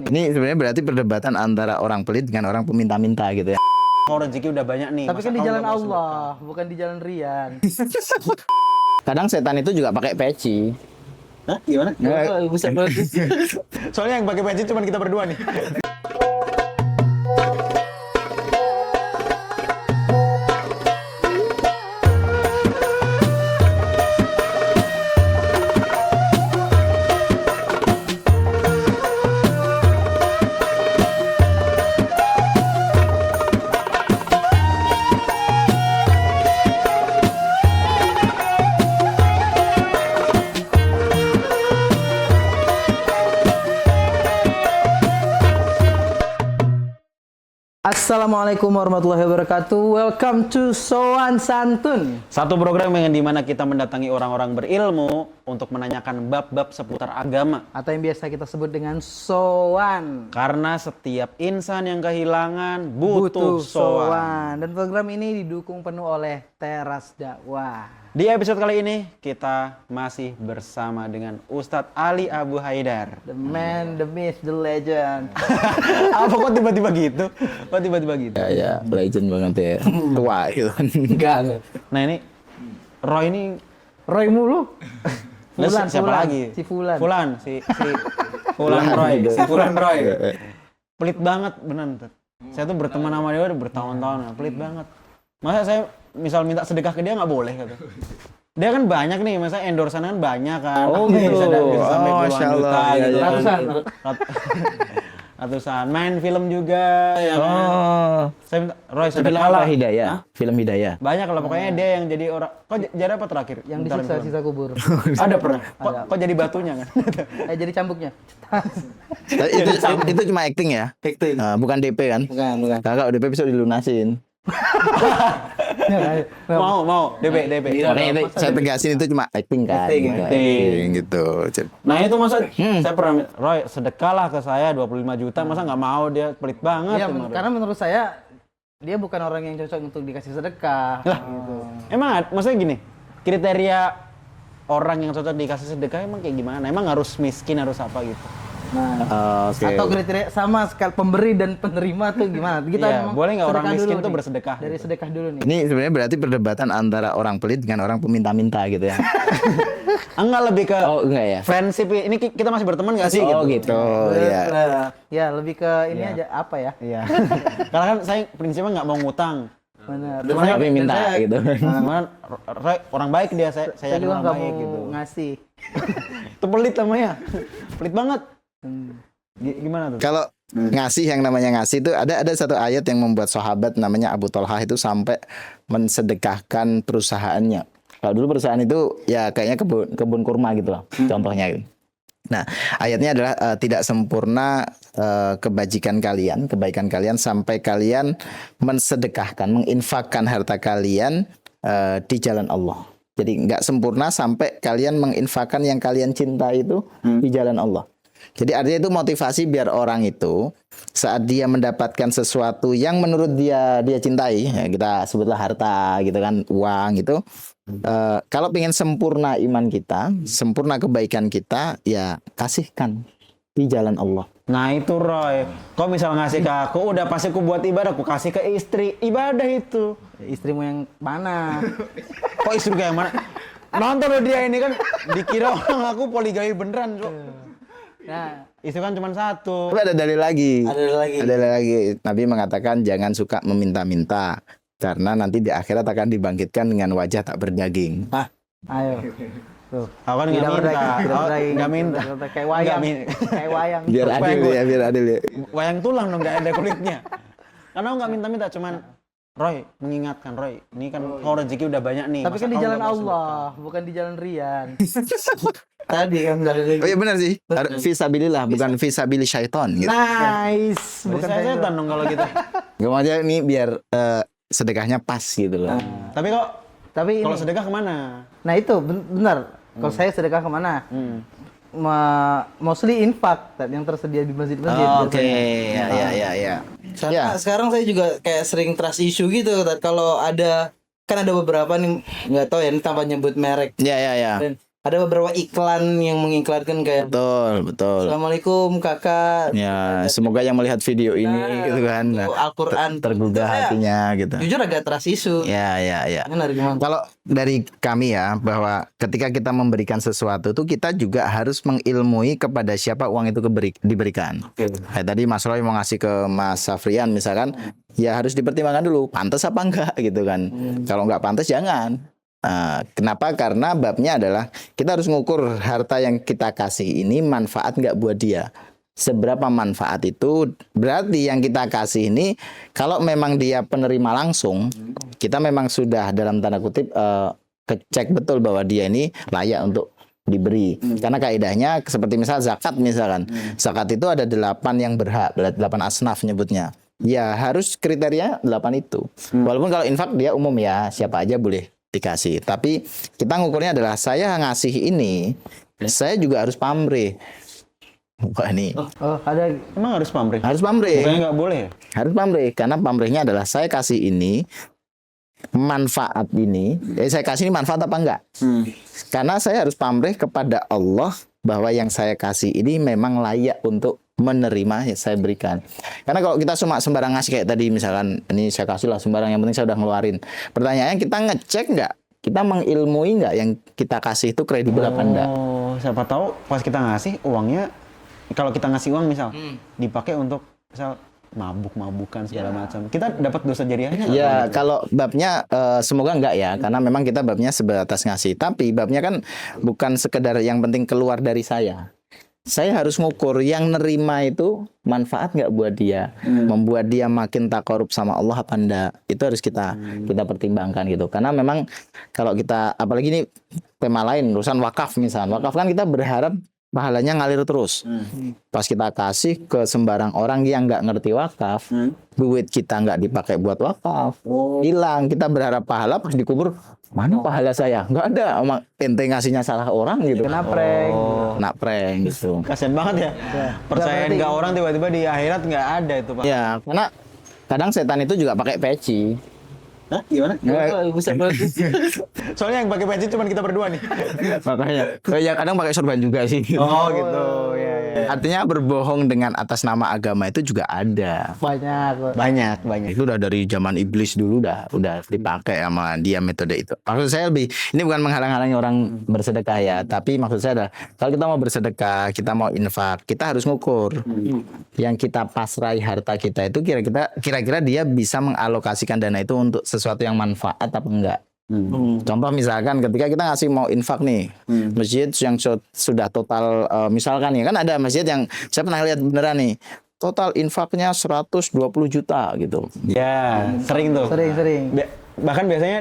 Ini sebenarnya berarti perdebatan antara orang pelit dengan orang peminta-minta gitu ya. Kalau rezeki udah banyak nih. Tapi kan di jalan Allah, bukan di jalan Rian. Kadang setan itu juga pakai peci. Hah? Gimana? Buset banget. Soalnya yang pakai peci cuma kita berdua nih. Assalamualaikum warahmatullahi wabarakatuh. Welcome to Soan Santun. Satu program yang dimana kita mendatangi orang-orang berilmu untuk menanyakan bab-bab seputar agama. Atau yang biasa kita sebut dengan Soan. Karena setiap insan yang kehilangan butuh sowan. Dan program ini didukung penuh oleh Teras Dakwah. Di episode kali ini kita masih bersama dengan Ustadz Ali Abu Haidar. The man, the myth, the legend. Apa kok tiba-tiba gitu? Kok tiba-tiba gitu? Ya, legend banget ya. Tua gitu. Enggak. Nah ini Roy ini Roy mulu. Lah, siapa lagi? Si Fulan. Si Fulan Roy. Si Fulan Roy. Pelit banget beneran. Saya tuh berteman sama dia udah bertahun-tahun, pelit banget. Masa saya misal minta sedekah ke dia nggak boleh kata. Dia kan banyak nih, masa endorsean kan banyak kan. Oh gitu. Bisa sampai puluhan Masya Allah. juta gitu. Ya, Ratusan. Ratusan. Main film juga ya kan. Oh. Saya minta Roy Film sedekah apa lah. Hidayah? Film Hidayah. Banyak lah pokoknya dia yang jadi orang. Kok jadi apa terakhir? Yang Dalam disiksa film? sisa kubur. Ada pernah. Ada. Kok jadi batunya kan? Jadi cambuknya. Itu cuma acting ya? Acting. Bukan DP kan? Bukan. Kakak DP bisa dilunasin. mau DP. Makanya itu saya tegasin itu cuma acting kan? Acting. gitu. Nah itu masa saya pernah Roy sedekah lah ke saya 25 juta masa nggak mau, dia pelit banget. Iya, karena menurut saya dia bukan orang yang cocok untuk dikasih sedekah. Gitu. Emang maksudnya gini, kriteria orang yang cocok dikasih sedekah emang kayak gimana? Emang harus miskin, harus apa gitu? Nah, Oke. atau kriteria sama sekali pemberi dan penerima tuh gimana? Kita Iya, memang boleh nggak orang sedekah miskin dulu tuh nih. bersedekah Dari gitu? sedekah dulu nih. Ini sebenarnya berarti perdebatan antara orang pelit dengan orang peminta-minta gitu ya. Enggak, lebih ke Oh, enggak ya? friendship. Ini kita masih berteman nggak sih? Oh gitu. Ya. Ya, lebih ke ini aja apa ya? Iya. Karena kan saya prinsipnya nggak mau ngutang. Benar. Tapi minta gitu. Cuman Roy orang baik dia, saya Saya juga orang nggak baik mau gitu. ngasih. Itu pelit namanya. Pelit banget. Gimana tuh? Kalau ngasih, yang namanya ngasih itu ada satu ayat yang membuat sahabat namanya Abu Thalhah itu sampai mensedekahkan perusahaannya. Kalau dulu perusahaan itu ya kayaknya kebun kurma gitu loh, contohnya. Nah, ayatnya adalah tidak sempurna kebaikan kalian sampai kalian mensedekahkan, menginfakkan harta kalian di jalan Allah. Jadi nggak sempurna sampai kalian menginfakkan yang kalian cinta itu di jalan Allah. Jadi artinya itu motivasi biar orang itu saat dia mendapatkan sesuatu yang menurut dia cintai, ya kita sebutlah harta gitu kan, uang gitu. Kalau pengen sempurna iman kita, sempurna kebaikan kita, ya kasihkan di jalan Allah. Nah itu Roy, kok misal ngasih ke aku, udah pasti aku buat ibadah, aku kasih ke istri, ibadah itu. Istrimu yang mana? Kok istri kayak mana? Nonton loh dia ini kan, dikira orang aku poligami beneran. Nah, Istri kan cuma satu. Tapi ada dalil lagi. Ada lagi. Nabi mengatakan jangan suka meminta-minta, karena nanti di akhirat akan dibangkitkan dengan wajah tak berdaging. ayo. Tuh. Aku kan nggak minta. Kayak wayang. Nggak Kayak wayang. Biar adil ya, biar adil ya. Wayang tulang dong, nggak ada kulitnya. Karena aku nggak minta-minta, cuman Roy mengingatkan Roy, ini kan kau rezeki udah banyak nih. Tapi masa kan di kau jalan nggak mau Allah, bukan di jalan Rian. Tadi kan dari Oh iya benar sih. Fisabilillah, bukan fisabili syaiton gitu. nice. sedekah? Berarti saya setan dong kalau gitu. Gak mau aja ini biar sedekahnya pas gitu loh. Tapi kok Tapi ini, kalau sedekah kemana? nah itu benar. Kalau saya sedekah kemana? Mostly infak yang tersedia di masjid-masjid. Oke, biasanya. ya. Karena sekarang saya juga kayak sering trust issue gitu. Kalau ada, kan ada beberapa nih, nggak tahu ya, ini tanpa nyebut merek. Ya. Dan ada beberapa iklan yang mengiklankan kayak Betul. Assalamualaikum kakak. Ya, semoga yang melihat video ini gitu kan Al-Quran tergugah Saya hatinya gitu. jujur agak trust issue. Ya. Kan dari gimana? Kalau dari kami ya, bahwa ketika kita memberikan sesuatu tuh kita juga harus mengilmui kepada siapa uang itu diberikan. Kayak tadi Mas Roy mau ngasih ke Mas Safrian misalkan, ya harus dipertimbangkan dulu, pantas apa enggak gitu kan. Kalau enggak pantas jangan. Kenapa? Karena babnya adalah kita harus ngukur harta yang kita kasih ini manfaat nggak buat dia. Seberapa manfaat itu berarti yang kita kasih ini kalau memang dia penerima langsung, kita memang sudah dalam tanda kutip cek betul bahwa dia ini layak untuk diberi. Karena kaidahnya seperti misal zakat misalkan. Zakat itu ada 8 yang berhak, 8 asnaf nyebutnya. Ya harus kriteria 8 itu. Walaupun kalau infak dia umum ya, siapa aja boleh dikasih. Tapi kita ngukurnya adalah saya ngasih ini, saya juga harus pamrih. Wah ini Oh, ada Emang harus pamrih? harus pamrih. Bukannya nggak boleh ya? Harus pamrih karena pamrihnya adalah saya kasih ini manfaat ini, saya kasih ini manfaat apa enggak? Karena saya harus pamrih kepada Allah bahwa yang saya kasih ini memang layak untuk menerima yang saya berikan. Karena kalau kita cuma sembarang ngasih kayak tadi misalkan ini saya kasih lah sembarang, yang penting saya udah ngeluarin. Pertanyaannya kita ngecek nggak? Kita mengilmui nggak yang kita kasih itu kredibel apa enggak? Oh, siapa tahu pas kita ngasih uangnya, kalau kita ngasih uang misal dipakai untuk misal mabuk-mabukan segala macam, kita dapat dosa jariahnya. Ya, kalau babnya semoga enggak ya, karena memang kita babnya sebatas ngasih. Tapi babnya kan bukan sekedar yang penting keluar dari saya. Saya harus ngukur yang nerima itu manfaat nggak buat dia, membuat dia makin takarub sama Allah apa enggak. Itu harus kita pertimbangkan gitu. Karena memang kalau kita apalagi ini tema lain urusan wakaf misalnya, wakaf kan kita berharap pahalanya ngalir terus. Pas kita kasih ke sembarang orang yang nggak ngerti wakaf, duit kita nggak dipakai buat wakaf, hilang. Kita berharap pahala, pas dikubur, mana pahala saya? Nggak ada. Ente ngasihnya salah orang gitu. kena prank. Kena prank gitu. Kasian banget ya. Percayaan nggak orang tiba-tiba di akhirat nggak ada itu Pak. Ya, karena kadang setan itu juga pakai peci. Hah? Gimana? Bisa berarti. Soalnya yang pakai peci cuma kita berdua nih. Makanya, ya kadang pakai sorban juga sih. Oh gitu. Ya. Artinya berbohong dengan atas nama agama itu juga ada. Banyak. Banyak. Itu udah dari zaman iblis dulu udah dipakai sama dia metode itu. Maksud saya ini bukan menghalang-halangi orang bersedekah ya, tapi maksud saya adalah kalau kita mau bersedekah, kita mau infak, kita harus ngukur. Yang kita pasrai harta kita itu kira-kira dia bisa mengalokasikan dana itu untuk sesuatu yang manfaat apa enggak. Contoh misalkan ketika kita ngasih mau infak nih, masjid yang sudah total misalkan ya kan ada masjid yang saya pernah lihat beneran nih, total infaknya 120 juta gitu. Ya, sering tuh. Sering. Bahkan biasanya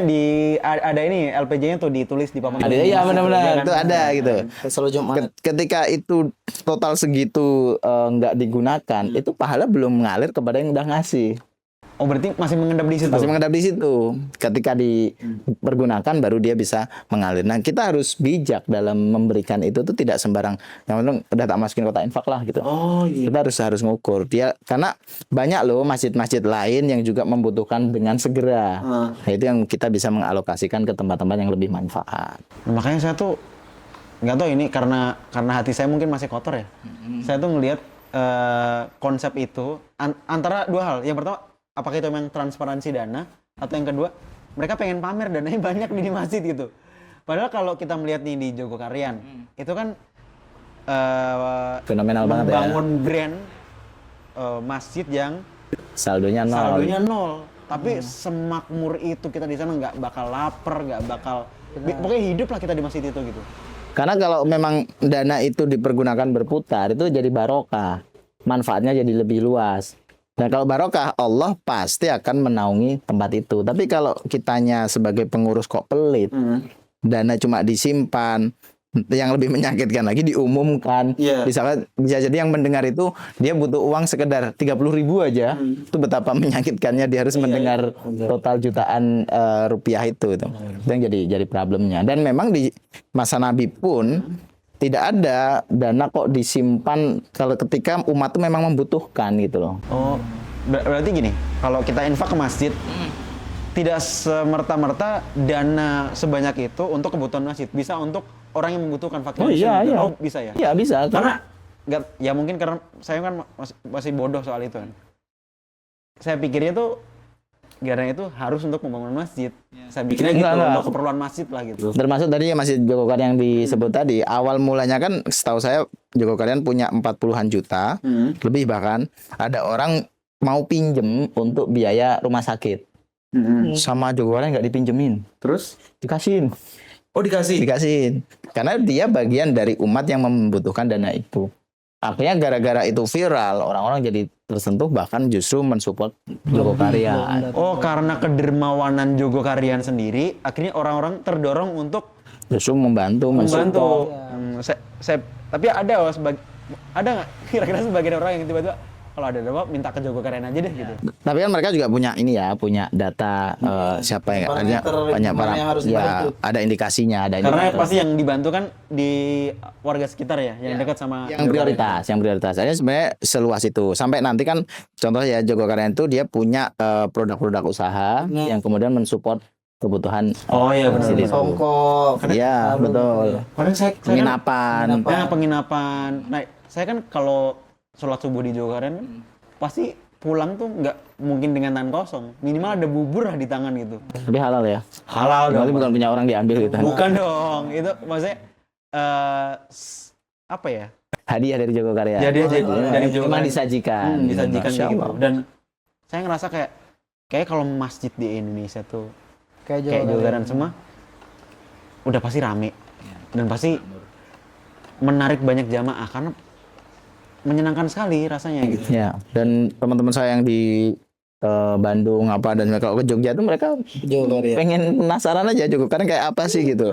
ada ini LPJ-nya tuh ditulis di papan. Ada ya benar-benar itu ada gitu. Selalu Jumat. Ketika itu total segitu nggak digunakan, itu pahala belum mengalir kepada yang udah ngasih. Oh berarti masih mengendap di situ. Masih mengendap di situ. Ketika dipergunakan baru dia bisa mengalir. Nah, kita harus bijak dalam memberikan itu tuh tidak sembarang. Yang penting udah tak masukin kotak infak lah gitu. Oh iya. Kita harus ngukur. Dia karena banyak loh masjid-masjid lain yang juga membutuhkan dengan segera. Nah, itu yang kita bisa mengalokasikan ke tempat-tempat yang lebih manfaat. Nah, makanya saya tuh nggak tahu ini karena hati saya mungkin masih kotor ya. Saya tuh ngelihat konsep itu antara dua hal. Yang pertama, apakah itu memang transparansi dana, atau yang kedua mereka pengen pamer dananya banyak di masjid gitu. Padahal kalau kita melihat nih di Jogokarian itu kan Fenomenal banget ya. membangun brand masjid yang Saldonya nol. Tapi semakmur itu kita di sana nggak bakal lapar, nggak bakal pokoknya hidup lah kita di masjid itu gitu. Karena kalau memang dana itu dipergunakan berputar, itu jadi barokah. Manfaatnya jadi lebih luas. Dan kalau barokah, Allah pasti akan menaungi tempat itu. Tapi kalau kitanya sebagai pengurus kok pelit, dana cuma disimpan, yang lebih menyakitkan lagi diumumkan. Misalnya bisa jadi yang mendengar itu dia butuh uang sekedar 30.000 aja, itu betapa menyakitkannya dia harus mendengar total jutaan rupiah itu. Itu yang jadi problemnya. Dan memang di masa Nabi pun tidak ada dana kok disimpan kalau ketika umat itu memang membutuhkan gitu loh. Oh, berarti gini, kalau kita infak ke masjid, tidak semerta-merta dana sebanyak itu untuk kebutuhan masjid, bisa untuk orang yang membutuhkan fakir Oh, iya, gitu. iya. Oh bisa ya? Iya bisa. Karena nggak, ya mungkin karena saya kan masih bodoh soal itu kan. Saya pikirnya tuh gara itu harus untuk membangun masjid. Saya pikirnya gitu, Enggak. untuk keperluan masjid lah gitu. Termasuk tadi Masjid Jogokarian yang disebut tadi, awal mulanya kan setahu saya Jogokarian punya 40-an juta, lebih bahkan ada orang mau pinjem untuk biaya rumah sakit. Sama Jogokarian nggak dipinjemin, Terus? dikasihin. Oh dikasih? Dikasihin. Karena dia bagian dari umat yang membutuhkan dana itu. Akhirnya gara-gara itu viral, orang-orang jadi tersentuh bahkan justru mensupport Jogokarian. Oh karena kedermawanan Jogokarian sendiri, akhirnya orang-orang terdorong untuk Justru membantu, mensupport. tapi ada ada nggak kira-kira sebagian orang yang tiba-tiba kalau ada apa minta ke Jogokarian aja deh gitu. Tapi kan mereka juga punya ini ya, punya data siapa yang artinya Parameter banyak mana para yang harus ya dibantu. ada indikasinya, ada Karena indikator. pasti yang dibantu kan di warga sekitar ya, yang dekat sama yang prioritas, yang prioritas. Akhirnya sebenarnya seluas itu. Sampai nanti kan contoh ya Jogokarian itu dia punya produk-produk usaha yang kemudian mensupport kebutuhan Oh iya benar. sini. Songkok. Iya, betul. Kadang saya kan, Penginapan. penginapan. Nah, saya kan kalau sholat subuh di Jogokarian kan, pasti pulang tuh nggak mungkin dengan tangan kosong. Minimal ada bubur lah di tangan gitu. Tapi halal ya. Halal Berarti bukan punya orang diambil gitu. Bukan dong. Itu maksudnya apa ya? Hadiah dari Jogokarian. Jadi dari Memang Jogokarian disajikan. disajikan Masya kayak gitu. Allah. Dan saya ngerasa kayak kalau masjid di Indonesia tuh kayak Jogokarian semua udah pasti rame dan pasti menarik banyak jamaah karena menyenangkan sekali rasanya gitu. Ya, dan teman-teman saya yang di Bandung apa dan kalau ke Jogja itu mereka Jogokarian. pengen penasaran aja Jogokarian kayak apa sih gitu.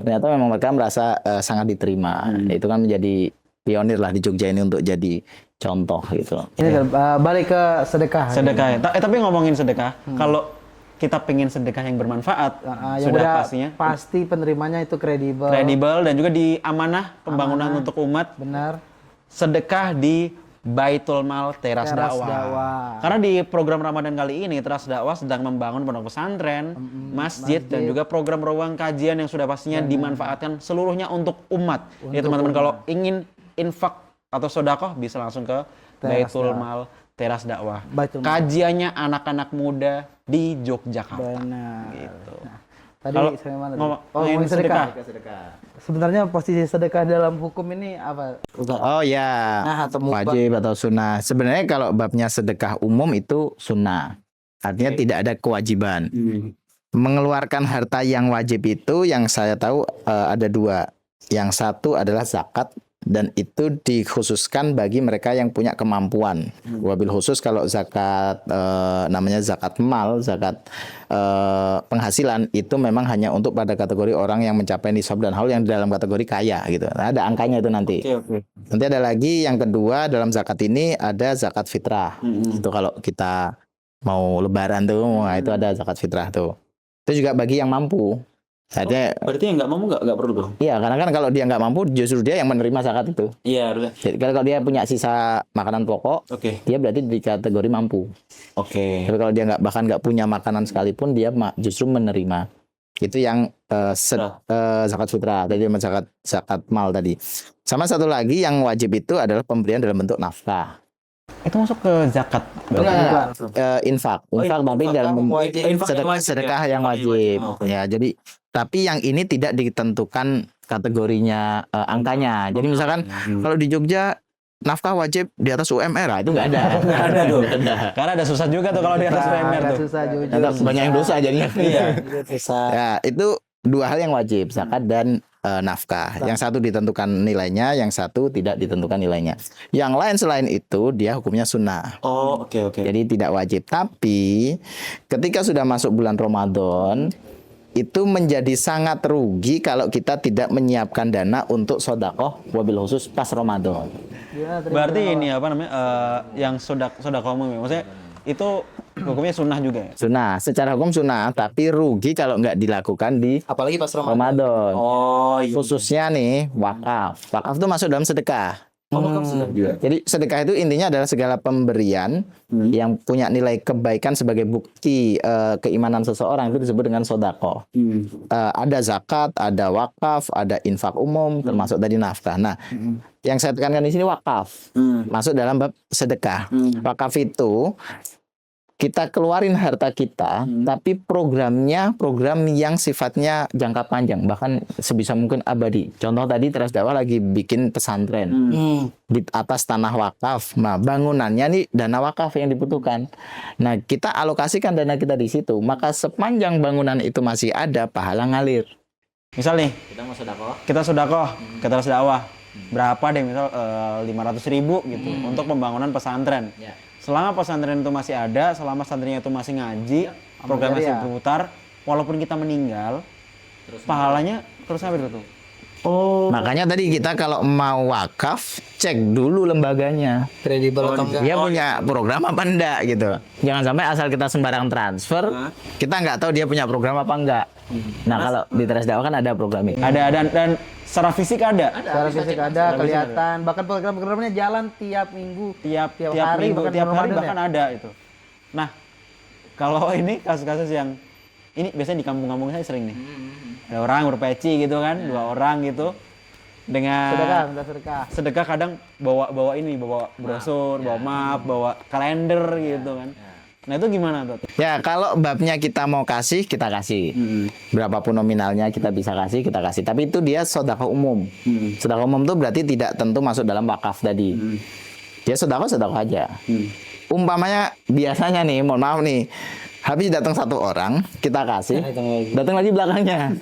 Ternyata memang mereka merasa sangat diterima. Itu kan menjadi pionir lah di Jogja ini untuk jadi contoh gitu. Ini balik ke sedekah. Sedekah ya. Tapi ngomongin sedekah, kalau kita pengen sedekah yang bermanfaat, Yang sudah udah pastinya pasti penerimanya itu kredibel. kredibel dan juga di amanah pembangunan untuk umat, Benar. sedekah di Baitul Mal Teras Teras Dakwah. Dakwah. Karena di program Ramadan kali ini Teras Dakwah sedang membangun pondok pesantren, masjid dan juga program ruang kajian yang sudah pastinya dimanfaatkan seluruhnya untuk umat. Ya teman-teman kalau ingin infak atau sedekah bisa langsung ke Teras Baitul Dakwah. Mal Teras Dakwah. Baitul Mal. Kajiannya anak-anak muda di Yogyakarta. Benar. Gitu. Nah, tadi Kalau saya mana? ngomongin sedekah. Sebenarnya posisi sedekah dalam hukum ini apa? Oh ya, Nah, atau mubah. wajib atau sunnah. Sebenarnya kalau babnya sedekah umum itu sunnah. Artinya tidak ada kewajiban. Mengeluarkan harta yang wajib itu yang saya tahu ada dua. Yang satu adalah zakat dan itu dikhususkan bagi mereka yang punya kemampuan. Wabil khusus kalau zakat namanya zakat mal, zakat penghasilan itu memang hanya untuk pada kategori orang yang mencapai nisab dan haul yang di dalam kategori kaya gitu. Nah, ada angkanya itu nanti. Nanti ada lagi yang kedua dalam zakat ini ada zakat fitrah. Itu kalau kita mau lebaran tuh, wah itu ada zakat fitrah tuh. Itu juga bagi yang mampu. Artinya, Berarti yang nggak mau nggak perlu dong? iya karena kan kalau dia nggak mampu justru dia yang menerima zakat itu. Iya, harusnya. Jadi kalau dia punya sisa makanan pokok, Oke. dia berarti di kategori mampu. Oke. Tapi kalau dia bahkan nggak punya makanan sekalipun, dia justru menerima. Itu yang zakat fitrah tadi, zakat mal tadi. Sama satu lagi yang wajib itu adalah pemberian dalam bentuk nafkah. Itu masuk ke zakat. Enggak, infak tapi dalam sedekah yang wajib. Oke. Ya, jadi tapi yang ini tidak ditentukan kategorinya angkanya. Jadi misalkan kalau di Jogja nafkah wajib di atas UMR, itu nggak ada. Nggak ada tuh. Karena ada susah juga tuh kalau di atas UMR Agak tuh. susah jujur. Nanti banyak yang dosa jadinya. Iya. Ya, itu dua hal yang wajib, zakat dan nafkah. Yang satu ditentukan nilainya, yang satu tidak ditentukan nilainya. Yang lain selain itu dia hukumnya sunnah. Oh, oke. Jadi tidak wajib. Tapi ketika sudah masuk bulan Ramadan, itu menjadi sangat rugi kalau kita tidak menyiapkan dana untuk sodakoh wabil khusus pas Ramadan. Berarti ini apa namanya? Yang sedekah umum ya. Maksudnya itu hukumnya sunnah juga ya? Sunnah, secara hukum sunnah, tapi rugi kalau nggak dilakukan di Apalagi pas Ramadan. Ramadan. Oh, Khususnya nih wakaf. Wakaf itu masuk dalam sedekah. wakaf sudah juga. Jadi sedekah itu intinya adalah segala pemberian yang punya nilai kebaikan sebagai bukti keimanan seseorang, itu disebut dengan sodako. Ada zakat, ada wakaf, ada infak umum, termasuk tadi nafkah. Nah, yang saya tekankan di sini wakaf, masuk dalam bab sedekah. Wakaf itu kita keluarin harta kita, tapi programnya program yang sifatnya jangka panjang, bahkan sebisa mungkin abadi. Contoh tadi Teras Dakwah lagi bikin pesantren di atas tanah wakaf. Nah, bangunannya nih dana wakaf yang dibutuhkan. Nah, kita alokasikan dana kita di situ, maka sepanjang bangunan itu masih ada, pahala ngalir. Misal nih, Kita mau sedekah. kita sodakoh ke Teras Dakwah. Berapa deh, misal 500.000 gitu untuk pembangunan pesantren. Ya. Selama pesantren itu masih ada, selama santrinya itu masih ngaji, program jariah. masih berputar, walaupun kita meninggal, pahalanya terus ngalir tuh. Makanya tadi kita kalau mau wakaf, cek dulu lembaganya. Kredibel atau enggak? Dia punya program apa enggak gitu. Jangan sampai asal kita sembarang transfer, kita nggak tahu dia punya program apa enggak. Nah, kalau di Teras Dakwah kan ada program ini. Ada dan secara fisik ada. Secara fisik ada, kelihatan. Bahkan program-programnya jalan tiap minggu. Tiap hari, minggu, bahkan tiap hari Ramadan bahkan ada itu. Nah, kalau ini kasus-kasus yang ini biasanya di kampung-kampung saya sering nih. Ada orang berpeci gitu kan, 2 orang gitu. Dengan Sedekah, minta sedekah. sedekah kadang bawa brosur, bawa map, bawa kalender gitu kan. Nah, itu gimana tuh? Ya, kalau babnya kita mau kasih, kita kasih. Berapapun nominalnya kita bisa kasih, kita kasih. Tapi itu dia sedekah umum. Sedekah umum itu berarti tidak tentu masuk dalam wakaf tadi. Dia sedekah aja. Umpamanya biasanya nih, mohon maaf nih, habis datang 1 orang, kita kasih, datang lagi belakangnya.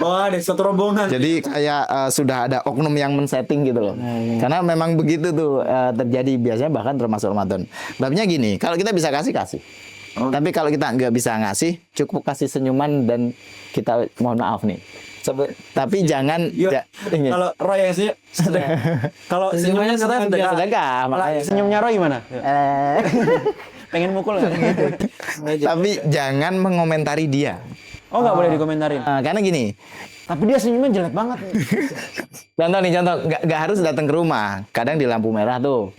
Oh, ada satu rombongan. Jadi kayak sudah ada oknum yang men-setting gitu loh. Karena memang begitu tuh terjadi biasanya, bahkan termasuk Ramadan. Babnya gini, kalau kita bisa kasih, kasih. Tapi kalau kita nggak bisa ngasih, cukup kasih senyuman dan kita mohon maaf nih. Tapi jangan ini. Kalau Roy yang sih kalau senyumnya katanya Dia sedekah, makanya. Senyumnya Roy gimana? Pengen mukul nggak? Tapi jangan mengomentari dia. Oh, nggak boleh dikomentarin. Karena gini, Tapi dia senyumnya jelek banget. contoh nggak harus datang ke rumah. Kadang di lampu merah tuh,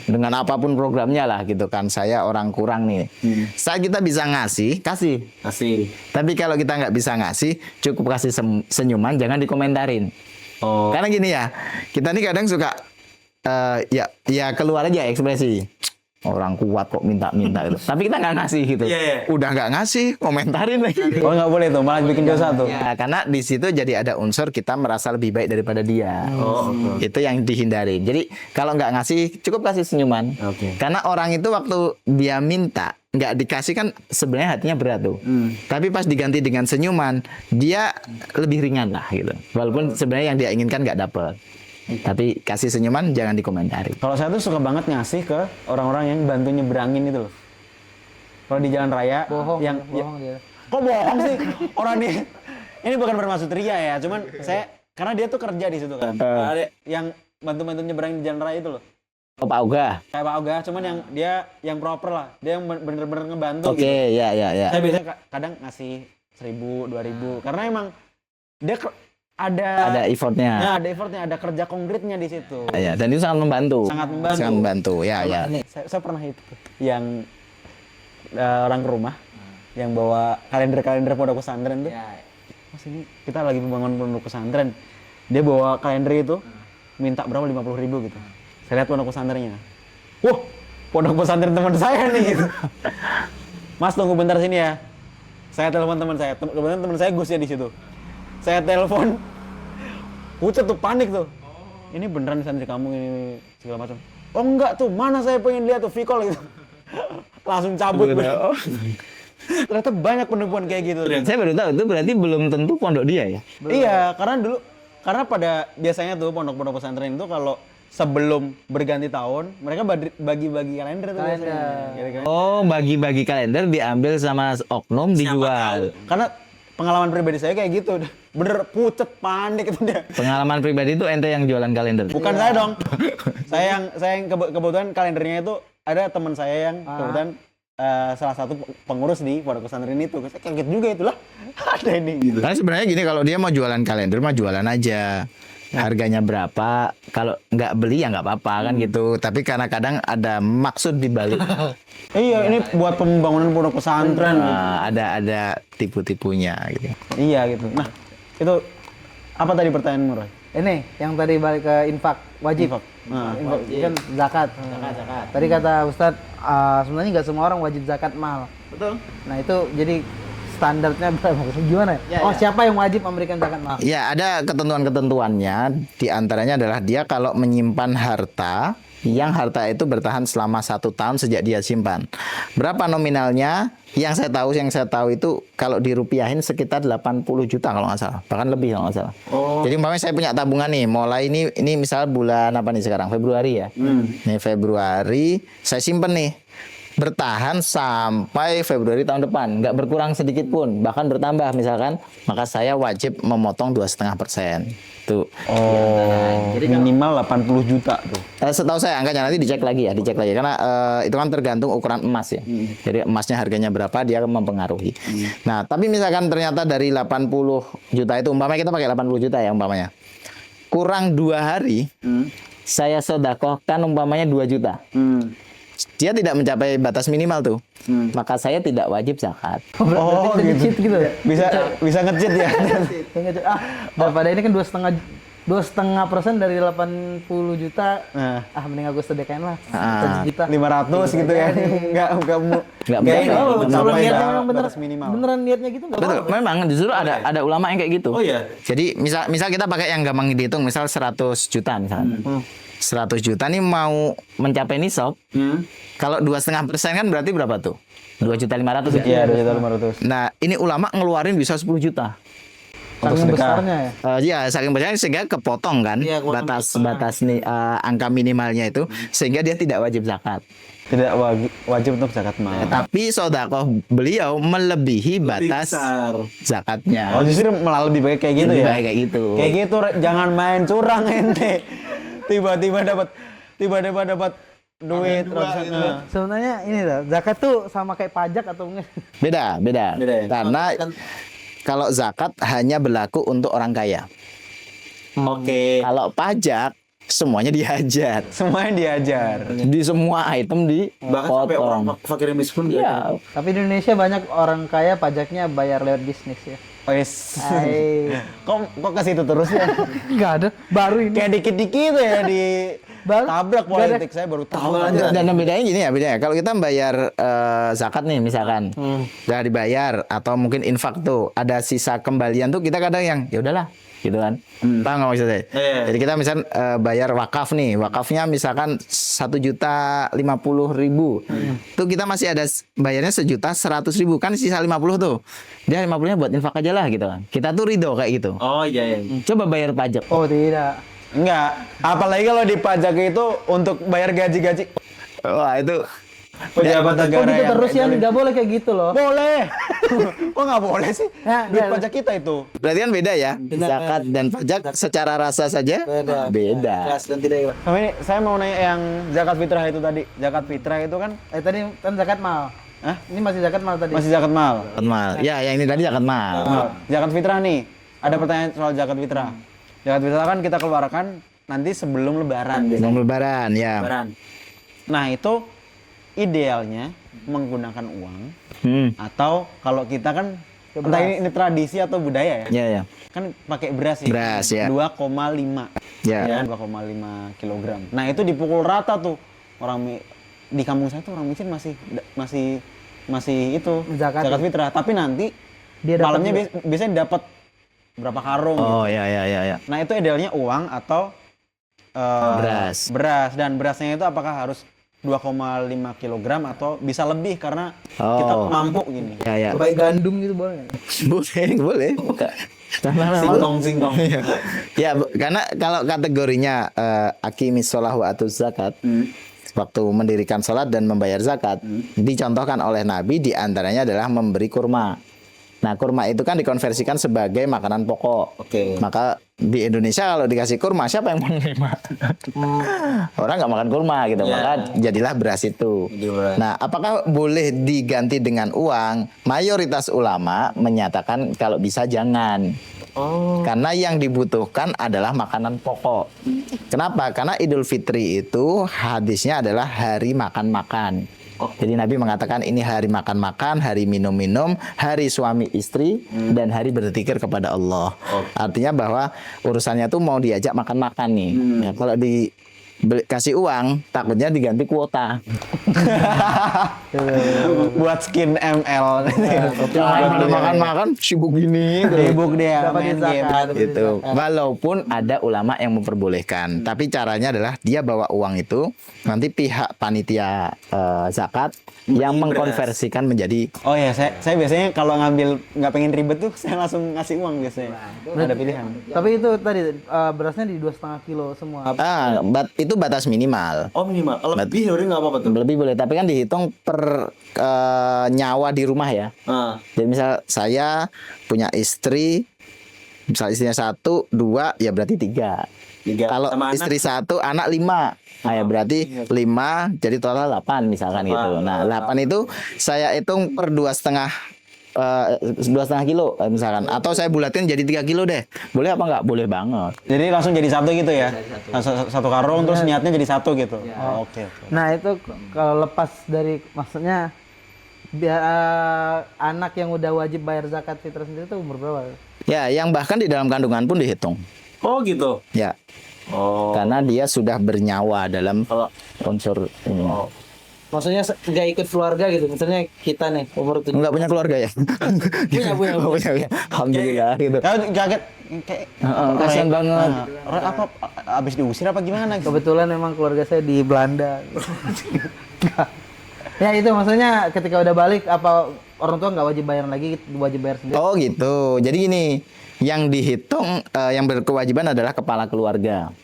dengan apapun programnya lah gitu kan. Saya orang kurang nih. Saat kita bisa ngasih, kasih. Kasih. Tapi kalau kita nggak bisa ngasih, cukup kasih senyuman, jangan dikomentarin. Oh. Karena gini ya, kita nih kadang suka ya keluar aja ekspresi. Orang kuat kok minta-minta gitu. Tapi kita nggak ngasih gitu. Udah nggak ngasih, komentarin lagi. Oh, nggak boleh tuh, malah bikin dosa tuh. Ya, karena di situ jadi ada unsur kita merasa lebih baik daripada dia. Itu yang dihindari. Jadi kalau nggak ngasih, cukup kasih senyuman. Karena orang itu waktu dia minta nggak dikasih kan sebenarnya hatinya berat tuh. Tapi pas diganti dengan senyuman, dia lebih ringan lah gitu. Walaupun sebenarnya yang dia inginkan nggak dapet. Tapi kasih senyuman, jangan dikomentari. Kalau saya tuh suka banget ngasih ke orang-orang yang bantu nyebrangin itu loh. Kalau di jalan raya, Bohong dia. Kok bohong sih? Orang ini bukan bermaksud ria ya, cuman saya karena dia tuh kerja di situ kan. Ada yang bantu-bantu nyebrangin di jalan raya itu loh. Oh, Pak Uga. Kayak Pak Oga, cuman yang dia yang proper lah. Dia yang bener-bener ngebantu Oke, gitu. ya. Saya biasanya kadang ngasih 1.000, 2.000 karena emang dia Ada effortnya. Ya, ada effortnya, ada kerja konkretnya di situ. Ya, dan itu sangat membantu. Sangat membantu. Ya. Saya pernah itu tuh, yang orang ke rumah yang bawa kalender pondok pesantren tuh. Mas, ini kita lagi membangun pondok pesantren. Dia bawa kalender itu minta berapa, 50.000 gitu. Saya lihat pondok pesantrennya. Wah, pondok pesantren teman saya nih gitu. Mas, tunggu bentar sini ya. Saya telepon teman saya. Kebetulan teman saya Gus ya di situ. Saya telepon, pucat tuh, panik tuh. Ini beneran santri kamu ini segala macam. Oh enggak tuh, mana saya pengen lihat tuh Vicol gitu. Langsung cabut. Ternyata banyak penipuan kayak gitu. Saya baru tahu itu berarti belum tentu pondok dia ya. Iya, karena pada biasanya tuh pondok-pondok pesantren itu kalau sebelum berganti tahun, mereka bagi-bagi kalender tuh biasanya. Gitu kan. Oh, bagi-bagi kalender diambil sama oknum dijual. Karena pengalaman pribadi saya kayak gitu. Bener pucet, panik itu dia. Pengalaman pribadi itu ente yang jualan kalender. Bukan saya dong. saya yang kebetulan kalendernya itu ada teman saya yang kebetulan salah satu pengurus di pondok pesantren itu. Saya kaget juga itulah. Ada ini gitu. Karena sebenarnya gini, kalau dia mau jualan kalender mah jualan aja. harganya berapa. Kalau nggak beli ya nggak apa-apa kan gitu. Tapi karena kadang ada maksud di balik. Iya, ini buat pembangunan pondok pesantren. Ada tipu-tipunya gitu. Iya gitu. Nah, itu apa tadi pertanyaanmu, Roy? Ini yang tadi balik ke infak wajib. Infak kan zakat. Tadi kata Ustadz, sebenarnya nggak semua orang wajib zakat mal. Betul. Nah itu jadi standarnya berapa? Gimana? Siapa yang wajib memberikan zakat mal? Ya, ada ketentuan-ketentuannya. Di antaranya adalah dia kalau menyimpan harta, yang harta itu bertahan selama 1 tahun sejak dia simpan. Berapa nominalnya? Yang saya tahu itu kalau dirupiahin sekitar 80 juta kalau nggak salah. Bahkan lebih kalau nggak salah. Jadi umpamanya saya punya tabungan nih, mulai ini misal bulan apa nih sekarang? Februari ya. Nih Februari, saya simpen nih. Bertahan sampai Februari tahun depan, nggak berkurang sedikit pun, bahkan bertambah misalkan, maka saya wajib memotong 2,5%. Tuh. Jadi minimal 80 juta tuh. Setahu saya angkanya nanti dicek lagi karena itu kan tergantung ukuran emas ya. Jadi emasnya harganya berapa dia akan mempengaruhi. Nah, tapi misalkan ternyata dari 80 juta itu umpamanya kita pakai 80 juta ya umpamanya. Kurang 2 hari, saya sedekahkan umpamanya 2 juta. Dia tidak mencapai batas minimal tuh, maka saya tidak wajib zakat. Oh gitu. Gitu ya? Bisa nge-cheat ya. Daripada ini kan 2,5% dari 80 juta. Mending aku sedekahin lah. 1 juta. 500 gitu ya. Enggak Nggak Kalau berapa. niatnya memang batas minimal. beneran niatnya gitu nggak Betul, apa-apa. memang justru ada ulama yang kayak gitu. Oh iya. Jadi misal kita pakai yang gampang dihitung, misal 100 juta misalnya. 100 juta nih mau mencapai nisab. Kalau 2,5% kan berarti berapa tuh? 2.500.000 ya? Iya, 2.500.000. Nah, ini ulama ngeluarin bisa 10 juta. Saking besarnya ya. Ya, saking besarnya sehingga kepotong kan Iya, kepotong batas nih angka minimalnya itu sehingga dia tidak wajib zakat. Tidak wajib untuk zakat mal. Tapi sedekah beliau melebihi batas zakatnya. Oh, justru malah lebih baik kayak gitu Lebih ya. baik kayak gitu. Kayak gitu, jangan main curang ente. Tiba-tiba dapat duit ratusan. Sebenarnya ini loh, zakat tuh sama kayak pajak atau enggak? Beda ya? Karena kalau zakat hanya berlaku untuk orang kaya. Oke. Kalau pajak semuanya dihajar. Semuanya diajar. Di semua item Bahkan sampai orang dipotong. fakir miskin Iya. Tapi di Indonesia banyak orang kaya pajaknya bayar lewat bisnis ya. Wes. Hai. Kok ke situ terus ya? Enggak ada, baru ini. Kayak dikit-dikit ya di Baru- tabrak nggak ada. politik. Saya baru tahu. Dan bedanya gini ya, bedanya. Kalau kita bayar zakat nih misalkan, udah dibayar atau mungkin infak tuh, ada sisa kembalian tuh kita kadang yang ya udahlah, gitu kan. Paham nggak maksud saya? Iya. Jadi kita misal bayar wakaf nih, wakafnya misalkan 1.050.000. Tuh kita masih ada bayarnya 1.100.000 kan sisa 50 tuh. Dia 50-nya buat infak aja lah gitu kan. Kita tuh ridho kayak gitu. Oh iya. Coba bayar pajak. Oh tidak. Enggak. Apalagi kalau dipajak itu untuk bayar gaji-gaji Wah, itu pejabat Oh negara gitu yang terus ya, nggak boleh kayak gitu loh. boleh. Kok nggak boleh sih? Ya, Duit nggak. pajak kita itu. berarti kan beda ya. Zakat dan pajak secara rasa saja beda. Kelas dan tidak. Sama ini saya mau nanya yang zakat fitrah itu tadi. Zakat fitrah itu kan Tadi kan zakat mal. Hah? Ini masih zakat mal tadi. masih zakat mal. Zakat mal. Ya, yang ini tadi zakat mal. Zakat fitrah nih. Ada pertanyaan soal zakat fitrah. Zakat fitrah kan kita keluarkan nanti sebelum lebaran. Sebelum lebaran, ya. Nah, itu idealnya menggunakan uang atau kalau kita kan entah ini tradisi atau budaya ya. Ya, ya. Kan pakai beras ya. Beras, ya. 2,5. Ya. 2,5 kilogram. Nah, itu dipukul rata tuh. Di kampung saya tuh orang miskin masih itu Zakat fitrah, tapi nanti Dia dapat malamnya juga. biasanya dapat berapa karung gitu. Oh, ya, ya, ya, ya. Nah, itu idealnya uang atau Beras. dan berasnya itu apakah harus 2,5 kilogram atau bisa lebih karena Oh. kita mampu gini. Ya, ya. Baik gandum gitu boleh nggak? Boleh. Singkong. Ya, karena kalau kategorinya aqimis shalah wa atuz zakat, waktu mendirikan salat dan membayar zakat, dicontohkan oleh Nabi di antaranya adalah memberi kurma. Nah, kurma itu kan dikonversikan sebagai makanan pokok. Oke. Maka di Indonesia kalau dikasih kurma, siapa yang mau menerima? Orang nggak makan kurma gitu, Ya. maka jadilah beras itu. Jadi beras. Nah, apakah boleh diganti dengan uang? Mayoritas ulama menyatakan kalau bisa jangan. Karena yang dibutuhkan adalah makanan pokok. Kenapa? Karena Idul Fitri itu hadisnya adalah hari makan-makan. Jadi Nabi mengatakan ini hari makan-makan, hari minum-minum, hari suami istri, dan hari berzikir kepada Allah. Artinya bahwa urusannya tuh mau diajak makan-makan nih. Ya, kalau kasih uang, takutnya diganti kuota. Buat skin ML. Pada makan-makan sibuk gini. Sibuk dia Dapatin main game. zakat. Gitu. Walaupun ada ulama yang memperbolehkan, tapi caranya adalah dia bawa uang itu, nanti pihak panitia zakat yang mengkonversikan menjadi Oh ya, saya biasanya kalau nggak pengen ribet tuh saya langsung ngasih uang biasanya. Ada pilihan. Tapi itu tadi berasnya di 2,5 kilo semua. itu batas minimal. Oh minimal. Kalau lebih udah nggak apa-apa tuh. Lebih boleh, tapi kan dihitung per nyawa di rumah ya. Jadi misal saya punya istri, misal istrinya 1, 2, ya berarti 3. Kalau Sama anak? istri 1, anak 5. Nah, ya berarti 5, jadi total 8 misalkan gitu. Nah, 8 itu saya hitung per 2,5 kilo misalkan. Atau saya bulatin jadi 3 kilo deh. Boleh apa enggak? Boleh banget. Jadi langsung jadi satu gitu ya? Satu karung terus niatnya jadi satu gitu? Oh, oke. Nah itu kalau lepas dari maksudnya biar anak yang udah wajib bayar zakat fitrah sendiri itu umur berapa? Ya, yang bahkan di dalam kandungan pun dihitung. Oh gitu. Ya. Karena dia sudah bernyawa dalam unsur ini. Maksudnya nggak ikut keluarga gitu. Misalnya kita nih umur 7. Enggak punya keluarga ya? punya. Alhamdulillah gitu. Kaget kayak Kasian banget. apa abis diusir apa gimana? Kebetulan memang keluarga saya di Belanda. Ya itu maksudnya ketika udah balik apa orang tua nggak wajib bayar lagi, wajib bayar sendiri. Oh gitu. Jadi gini, yang dihitung yang berkewajiban adalah kepala keluarga.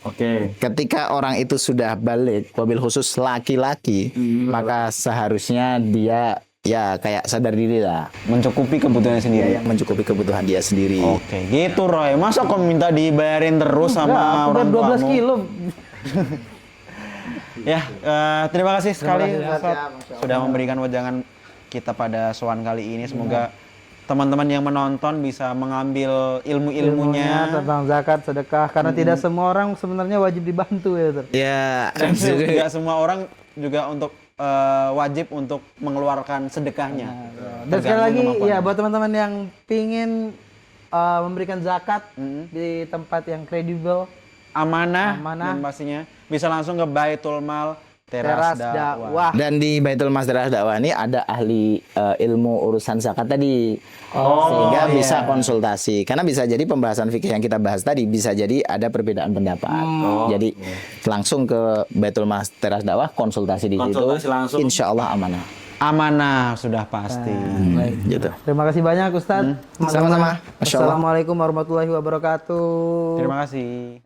Oke. Ketika orang itu sudah balik, wabil khusus laki-laki, maka seharusnya dia ya kayak sadar diri lah, Mencukupi kebutuhannya sendiri. mencukupi kebutuhan dia sendiri. Oke, gitu Roy. Masa kau minta dibayarin terus sama Udah orang 12 tuamu? kilo. Ya, terima kasih sekali kasih, Ustaz. Ustaz, sudah memberikan wejangan kita pada soal kali ini. Semoga teman-teman yang menonton bisa mengambil ilmu-ilmunya. Tentang zakat, sedekah karena tidak semua orang sebenarnya wajib dibantu ya. Ter. Ya, Dan tidak semua orang juga untuk wajib untuk mengeluarkan sedekahnya. Dan sekali Tergantung lagi kemampuan. ya buat teman-teman yang pingin memberikan zakat di tempat yang kredibel, amanah, Amanah. dan pastinya bisa langsung ke Baitul Mal teras Teras Dakwah. dakwah. dan di Baitul Mas Teras Dakwah ini ada ahli ilmu urusan zakat tadi. Sehingga bisa konsultasi. Karena bisa jadi pembahasan fikih yang kita bahas tadi bisa jadi ada perbedaan pendapat. Jadi langsung ke Baitul Mas Teras Dakwah, konsultasi di Konsultasi situ. langsung. Insya Allah amanah. Amanah sudah pasti. Gitu. Terima kasih banyak Ustadz. Sama-sama. Masya Allah. Assalamualaikum warahmatullahi wabarakatuh. Terima kasih.